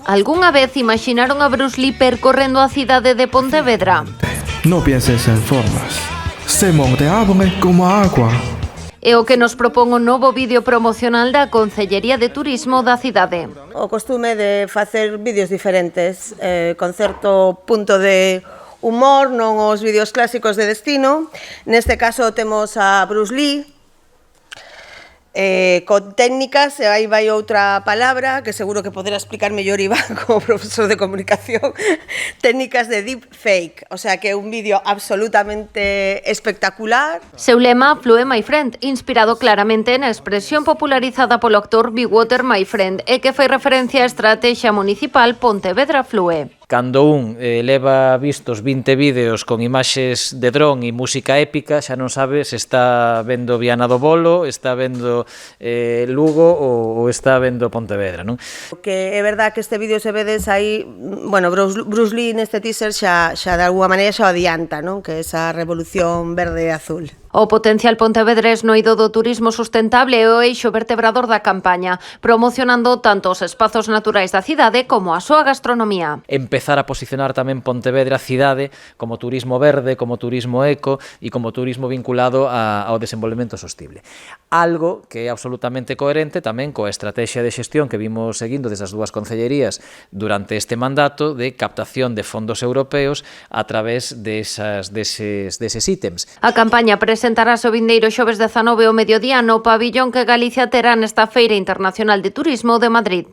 Algunha vez imaginaron a Bruce Lee percorrendo a cidade de Pontevedra? No pienses en formas. Se moldeaban como agua. É o que nos propón o novo vídeo promocional da Concellería de Turismo da cidade. O costume de facer vídeos diferentes, con certo punto de humor, non os vídeos clásicos de destino. Neste caso temos a Bruce Lee, con técnicas, e aí vai outra palabra que seguro que poderá explicar mellor Iván como profesor de comunicación, técnicas de deep fake, o sea que é un vídeo absolutamente espectacular. Seu lema, Flue My Friend, inspirado claramente na expresión popularizada polo actor Be Water My Friend e que fai referencia á estrategia municipal Pontevedra Flue. Cando un leva vistos 20 vídeos con imaxes de dron e música épica, xa non sabe se está vendo Viana do Bolo, está vendo Lugo ou está vendo Pontevedra, non? Que é verdad que este vídeo se vedes aí, bueno, Bruce Lee neste teaser xa de alguma maneira xa adianta, non? Que esa revolución verde e azul. O potencial pontevedrés no eido do turismo sustentable é o eixo vertebrador da campaña, promocionando tanto os espazos naturais da cidade como a súa gastronomía. Empezar a posicionar tamén Pontevedra cidade como turismo verde, como turismo eco e como turismo vinculado ao desenvolvemento sostible. Algo que é absolutamente coherente tamén coa estrategia de xestión que vimos seguindo desde as dúas concellerías durante este mandato de captación de fondos europeos a través deses ítems. A campaña presentarase o vindeiro xoves 19 ao mediodía no pabillón que Galicia terá nesta Feira Internacional de Turismo de Madrid.